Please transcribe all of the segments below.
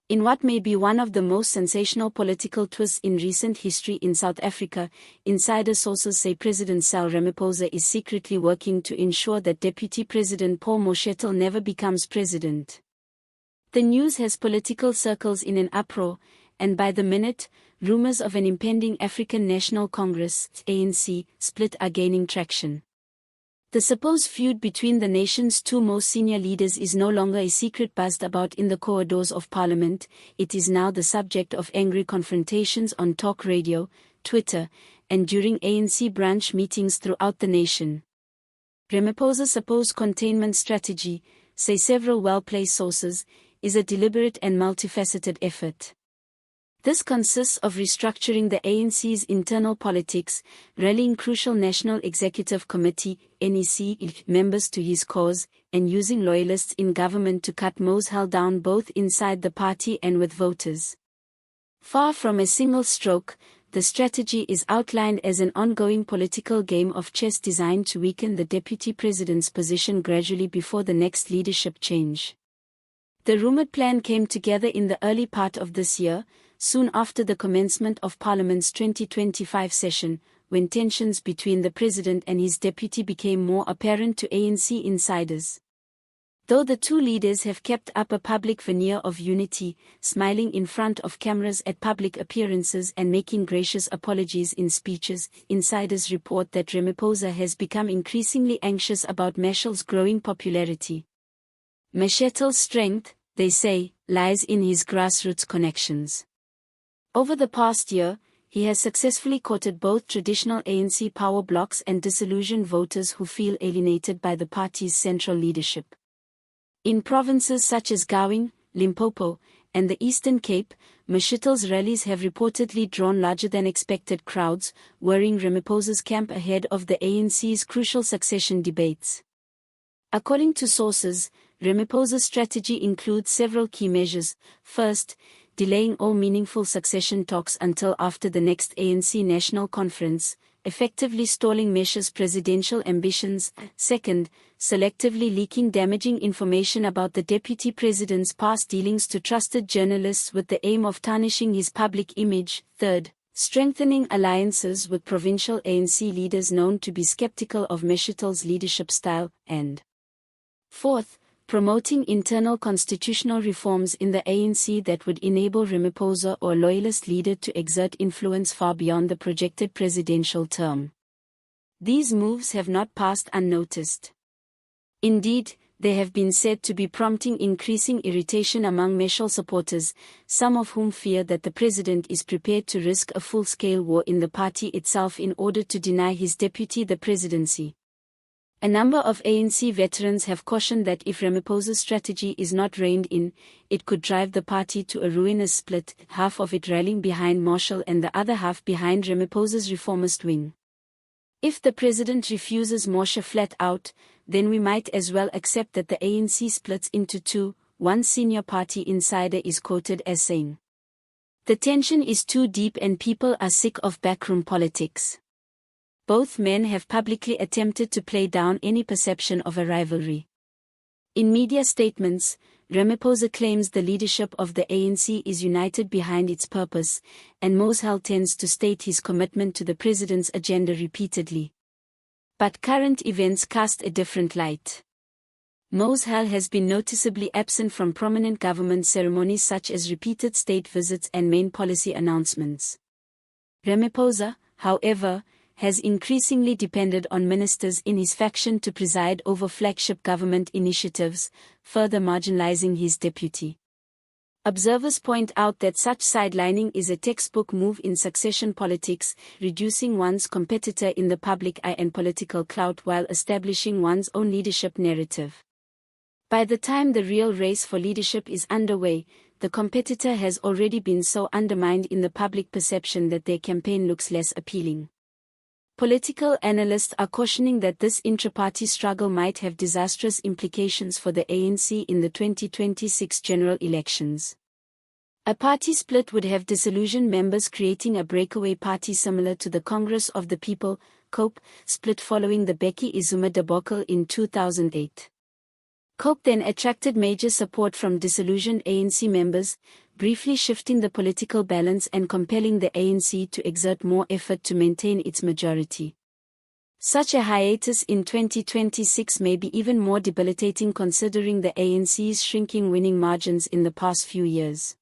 In what may be one of the most sensational political twists in recent history in South Africa, insider sources say President Cyril Ramaphosa is secretly working to ensure that Deputy President Paul Mashatile never becomes president. The news has political circles in an uproar, and by the minute, rumors of an impending African National Congress (ANC) split are gaining traction. The supposed feud between the nation's two most senior leaders is no longer a secret buzzed about in the corridors of parliament. It is now the subject of angry confrontations on talk radio, Twitter, and during ANC branch meetings throughout the nation. Ramaphosa's supposed containment strategy, say several well-placed sources, is a deliberate and multifaceted effort. This consists of restructuring the ANC's internal politics, rallying crucial National Executive Committee (NEC) members to his cause, and using loyalists in government to cut Mashatile down both inside the party and with voters. Far from a single stroke, the strategy is outlined as an ongoing political game of chess designed to weaken the deputy president's position gradually before the next leadership change. The rumored plan came together in the early part of this year, soon after the commencement of Parliament's 2025 session, when tensions between the president and his deputy became more apparent to ANC insiders. Though the two leaders have kept up a public veneer of unity, smiling in front of cameras at public appearances and making gracious apologies in speeches, insiders report that Ramaphosa has become increasingly anxious about Mashatile's growing popularity. Mashatile's strength, they say, lies in his grassroots connections. Over the past year, he has successfully courted both traditional ANC power blocs and disillusioned voters who feel alienated by the party's central leadership. In provinces such as Gauteng, Limpopo, and the Eastern Cape, Mashatile's rallies have reportedly drawn larger-than-expected crowds, worrying Ramaphosa's camp ahead of the ANC's crucial succession debates. According to sources, Ramaphosa's strategy includes several key measures. First, delaying all meaningful succession talks until after the next ANC National Conference, effectively stalling Mashatille's presidential ambitions. Second, selectively leaking damaging information about the deputy president's past dealings to trusted journalists with the aim of tarnishing his public image. Third, strengthening alliances with provincial ANC leaders known to be skeptical of Mashatile's leadership style. And fourth, promoting internal constitutional reforms in the ANC that would enable Ramaphosa or a loyalist leader to exert influence far beyond the projected presidential term. These moves have not passed unnoticed. Indeed, they have been said to be prompting increasing irritation among Mashatile's supporters, some of whom fear that the president is prepared to risk a full-scale war in the party itself in order to deny his deputy the presidency. A number of ANC veterans have cautioned that if Ramaphosa's strategy is not reined in, it could drive the party to a ruinous split, half of it rallying behind Mashatile and the other half behind Ramaphosa's reformist wing. If the president refuses Mashatile flat out, then we might as well accept that the ANC splits into two, one senior party insider is quoted as saying. The tension is too deep and people are sick of backroom politics. Both men have publicly attempted to play down any perception of a rivalry. In media statements, Ramaphosa claims the leadership of the ANC is united behind its purpose, and Mashatile tends to state his commitment to the president's agenda repeatedly. But current events cast a different light. Mashatile has been noticeably absent from prominent government ceremonies such as repeated state visits and main policy announcements. Ramaphosa, however, has increasingly depended on ministers in his faction to preside over flagship government initiatives, further marginalizing his deputy. Observers point out that such sidelining is a textbook move in succession politics, reducing one's competitor in the public eye and political clout while establishing one's own leadership narrative. By the time the real race for leadership is underway, the competitor has already been so undermined in the public perception that their campaign looks less appealing. Political analysts are cautioning that this intra-party struggle might have disastrous implications for the ANC in the 2026 general elections. A party split would have disillusioned members, creating a breakaway party similar to the Congress of the People (COPE) split following the Becky Izuma debacle in 2008. COPE then attracted major support from disillusioned ANC members, briefly shifting the political balance and compelling the ANC to exert more effort to maintain its majority. Such a hiatus in 2026 may be even more debilitating considering the ANC's shrinking winning margins in the past few years.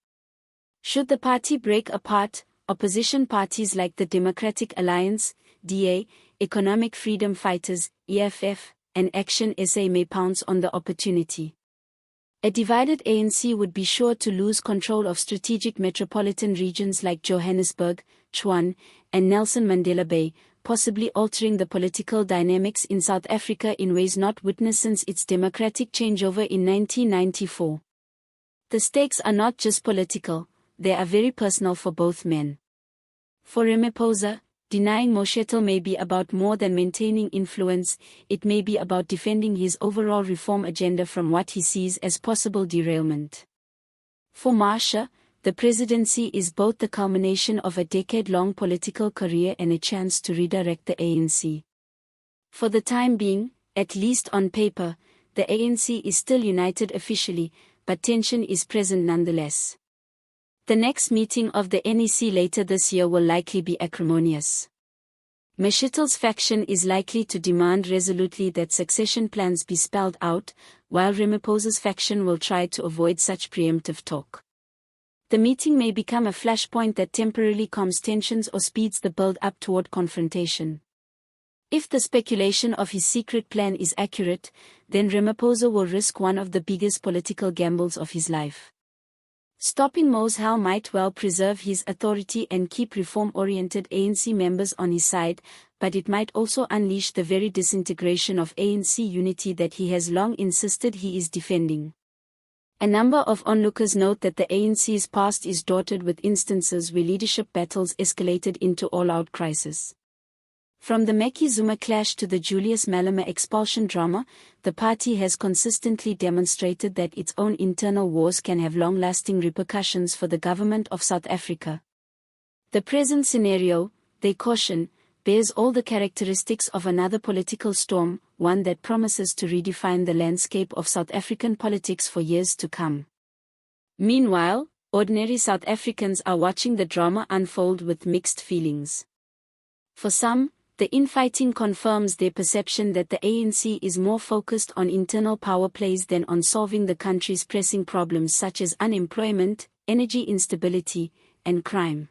Should the party break apart, opposition parties like the Democratic Alliance, DA, Economic Freedom Fighters, EFF, and Action SA may pounce on the opportunity. A divided ANC would be sure to lose control of strategic metropolitan regions like Johannesburg, Tshwane, and Nelson Mandela Bay, possibly altering the political dynamics in South Africa in ways not witnessed since its democratic changeover in 1994. The stakes are not just political, they are very personal for both men. For Ramaphosa, denying Mashatile may be about more than maintaining influence, it may be about defending his overall reform agenda from what he sees as possible derailment. For Masha, the presidency is both the culmination of a decade-long political career and a chance to redirect the ANC. For the time being, at least on paper, the ANC is still united officially, but tension is present nonetheless. The next meeting of the NEC later this year will likely be acrimonious. Mashatile's faction is likely to demand resolutely that succession plans be spelled out, while Ramaphosa's faction will try to avoid such preemptive talk. The meeting may become a flashpoint that temporarily calms tensions or speeds the build-up toward confrontation. If the speculation of his secret plan is accurate, then Ramaphosa will risk one of the biggest political gambles of his life. Stopping Mashatile might well preserve his authority and keep reform-oriented ANC members on his side, but it might also unleash the very disintegration of ANC unity that he has long insisted he is defending. A number of onlookers note that the ANC's past is dotted with instances where leadership battles escalated into all-out crisis. From the Macky Zuma clash to the Julius Malema expulsion drama, the party has consistently demonstrated that its own internal wars can have long-lasting repercussions for the government of South Africa. The present scenario, they caution, bears all the characteristics of another political storm, one that promises to redefine the landscape of South African politics for years to come. Meanwhile, ordinary South Africans are watching the drama unfold with mixed feelings. For some, the infighting confirms their perception that the ANC is more focused on internal power plays than on solving the country's pressing problems such as unemployment, energy instability, and crime.